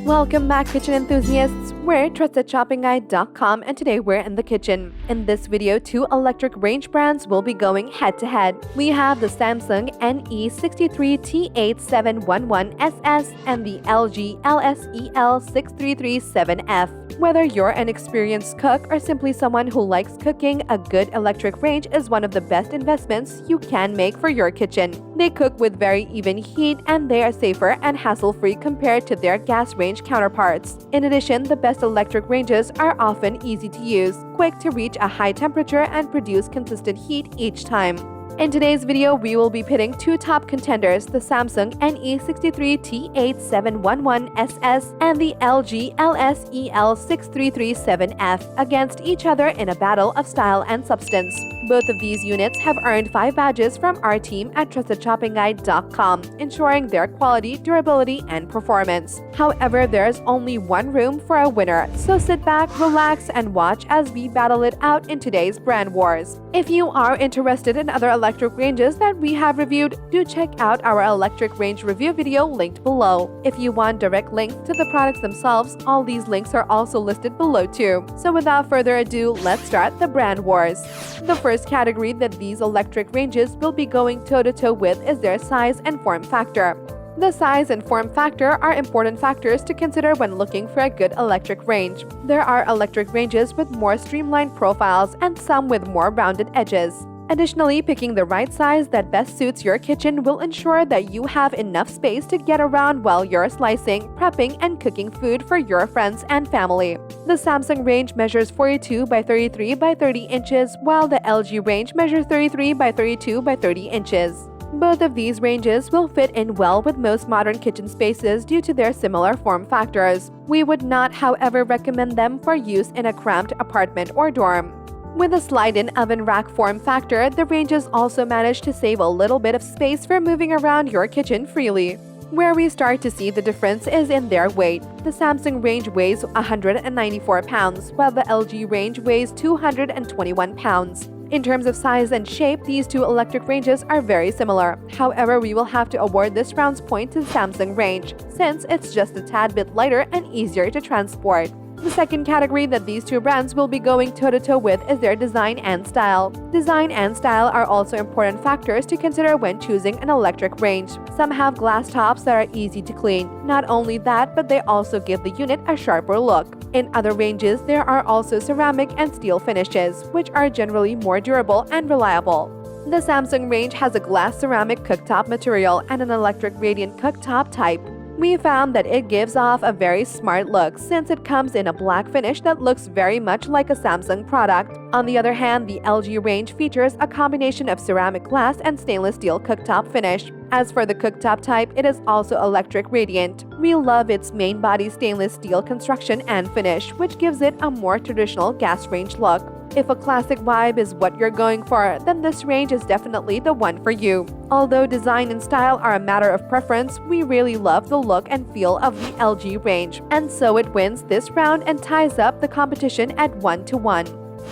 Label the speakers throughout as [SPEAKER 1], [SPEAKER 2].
[SPEAKER 1] Welcome back, kitchen enthusiasts. We're TrustedShoppingGuide.com and today we're in the kitchen. In this video, two electric range brands will be going head-to-head. We have the Samsung NE63T8711SS and the LG LSEL6337F. Whether you're an experienced cook or simply someone who likes cooking, a good electric range is one of the best investments you can make for your kitchen. They cook with very even heat and they are safer and hassle-free compared to their gas range counterparts. In addition, the best electric ranges are often easy to use, quick to reach a high temperature and produce consistent heat each time. In today's video, we will be pitting two top contenders, the Samsung NE63T8711SS and the LG LSEL6337F, against each other in a battle of style and substance. Both of these units have earned 5 badges from our team at TrustedShoppingGuide.com, ensuring their quality, durability, and performance. However, there's only one room for a winner, so sit back, relax, and watch as we battle it out in today's brand wars. If you are interested in other electric ranges that we have reviewed, do check out our electric range review video linked below. If you want direct links to the products themselves, all these links are also listed below too. So without further ado, let's start the brand wars. The first category that these electric ranges will be going toe-to-toe with is their size and form factor. The size and form factor are important factors to consider when looking for a good electric range. There are electric ranges with more streamlined profiles and some with more rounded edges. Additionally, picking the right size that best suits your kitchen will ensure that you have enough space to get around while you're slicing, prepping, and cooking food for your friends and family. The Samsung range measures 42 by 33 by 30 inches, while the LG range measures 33 by 32 by 30 inches. Both of these ranges will fit in well with most modern kitchen spaces due to their similar form factors. We would not, however, recommend them for use in a cramped apartment or dorm. With a slide-in oven rack form factor, the ranges also manage to save a little bit of space for moving around your kitchen freely. Where we start to see the difference is in their weight. The Samsung range weighs 194 pounds, while the LG range weighs 221 pounds. In terms of size and shape, these two electric ranges are very similar. However, we will have to award this round's point to the Samsung range, since it's just a tad bit lighter and easier to transport. The second category that these two brands will be going toe-to-toe with is their design and style. Design and style are also important factors to consider when choosing an electric range. Some have glass tops that are easy to clean. Not only that, but they also give the unit a sharper look. In other ranges, there are also ceramic and steel finishes, which are generally more durable and reliable. The Samsung range has a glass ceramic cooktop material and an electric radiant cooktop type. We found that it gives off a very smart look since it comes in a black finish that looks very much like a Samsung product. On the other hand, the LG range features a combination of ceramic glass and stainless steel cooktop finish. As for the cooktop type, it is also electric radiant. We love its main body stainless steel construction and finish, which gives it a more traditional gas range look. If a classic vibe is what you're going for, then this range is definitely the one for you. Although design and style are a matter of preference, we really love the look and feel of the LG range, and so it wins this round and ties up the competition at 1-1.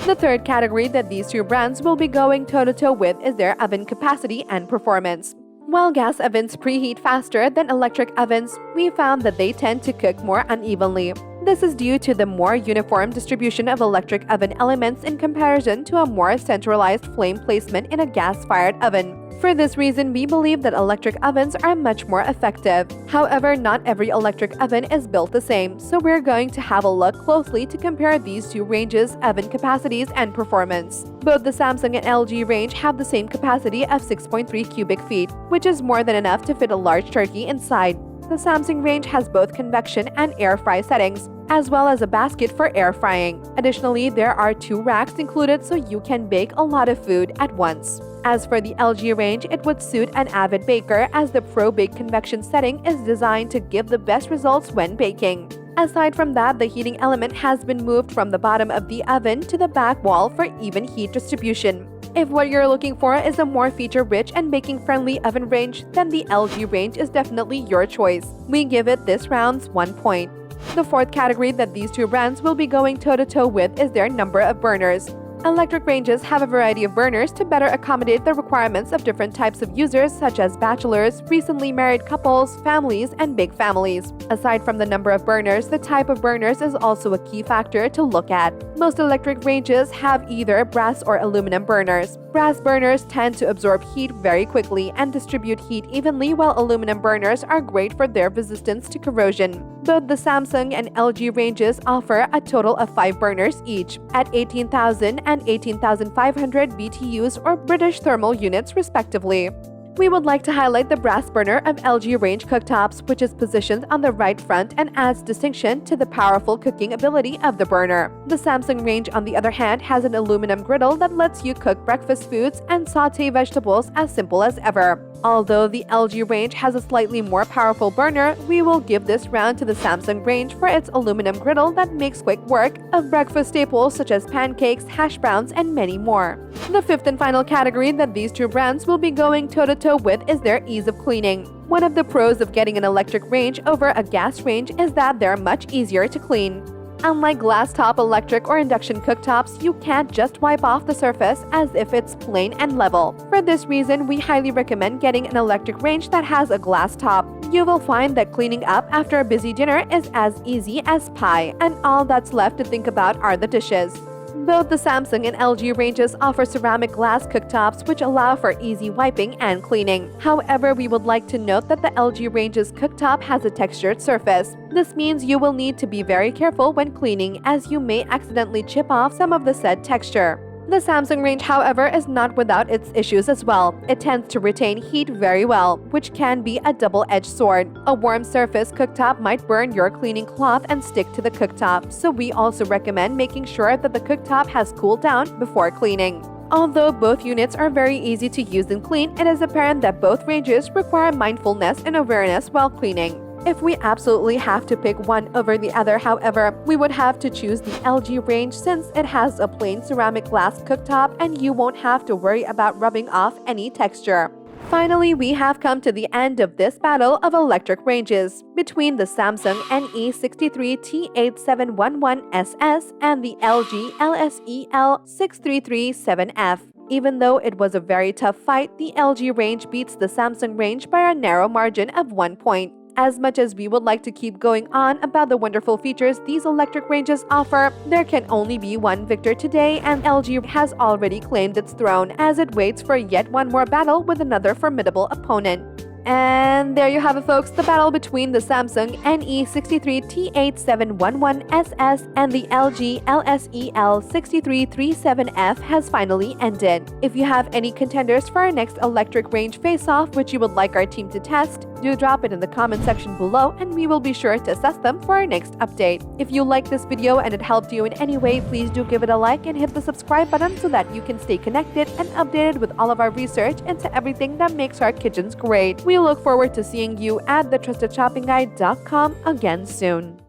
[SPEAKER 1] The third category that these two brands will be going toe-to-toe with is their oven capacity and performance. While gas ovens preheat faster than electric ovens, we found that they tend to cook more unevenly. This is due to the more uniform distribution of electric oven elements in comparison to a more centralized flame placement in a gas-fired oven. For this reason, we believe that electric ovens are much more effective. However, not every electric oven is built the same, so we're going to have a look closely to compare these two ranges' oven capacities and performance. Both the Samsung and LG range have the same capacity of 6.3 cubic feet, which is more than enough to fit a large turkey inside. The Samsung range has both convection and air fry settings, as well as a basket for air frying. Additionally, there are 2 racks included so you can bake a lot of food at once. As for the LG range, it would suit an avid baker as the Pro Bake convection setting is designed to give the best results when baking. Aside from that, the heating element has been moved from the bottom of the oven to the back wall for even heat distribution. If what you're looking for is a more feature-rich and baking-friendly oven range, then the LG range is definitely your choice. We give it this round's 1 point. The fourth category that these two brands will be going toe-to-toe with is their number of burners. Electric ranges have a variety of burners to better accommodate the requirements of different types of users such as bachelors, recently married couples, families, and big families. Aside from the number of burners, the type of burners is also a key factor to look at. Most electric ranges have either brass or aluminum burners. Brass burners tend to absorb heat very quickly and distribute heat evenly, while aluminum burners are great for their resistance to corrosion. Both the Samsung and LG ranges offer a total of 5 burners each, at 18,000 and 18,500 BTUs or British thermal units respectively. We would like to highlight the brass burner of LG range cooktops, which is positioned on the right front and adds distinction to the powerful cooking ability of the burner. The Samsung range, on the other hand, has an aluminum griddle that lets you cook breakfast foods and sauté vegetables as simple as ever. Although the LG range has a slightly more powerful burner, we will give this round to the Samsung range for its aluminum griddle that makes quick work of breakfast staples such as pancakes, hash browns, and many more. The fifth and final category that these two brands will be going toe-to-toe with is their ease of cleaning. One of the pros of getting an electric range over a gas range is that they're much easier to clean. Unlike glass-top electric or induction cooktops, you can't just wipe off the surface as if it's plain and level. For this reason, we highly recommend getting an electric range that has a glass top. You will find that cleaning up after a busy dinner is as easy as pie, and all that's left to think about are the dishes. Both the Samsung and LG ranges offer ceramic glass cooktops which allow for easy wiping and cleaning. However, we would like to note that the LG range's cooktop has a textured surface. This means you will need to be very careful when cleaning, as you may accidentally chip off some of the said texture. The Samsung range, however, is not without its issues as well. It tends to retain heat very well, which can be a double-edged sword. A warm surface cooktop might burn your cleaning cloth and stick to the cooktop, so we also recommend making sure that the cooktop has cooled down before cleaning. Although both units are very easy to use and clean, it is apparent that both ranges require mindfulness and awareness while cleaning. If we absolutely have to pick one over the other, however, we would have to choose the LG range since it has a plain ceramic glass cooktop and you won't have to worry about rubbing off any texture. Finally, we have come to the end of this battle of electric ranges between the Samsung NE63T8711SS and the LG LSEL6337F. Even though it was a very tough fight, the LG range beats the Samsung range by a narrow margin of 1 point. As much as we would like to keep going on about the wonderful features these electric ranges offer, there can only be one victor today, and LG has already claimed its throne as it waits for yet one more battle with another formidable opponent. And there you have it, folks. The battle between the Samsung NE63T8711SS and the LG LSEL6337F has finally ended. If you have any contenders for our next electric range face-off which you would like our team to test, do drop it in the comment section below and we will be sure to assess them for our next update. If you liked this video and it helped you in any way, please do give it a like and hit the subscribe button so that you can stay connected and updated with all of our research into everything that makes our kitchens great. We look forward to seeing you at thetrustedshoppingguide.com again soon.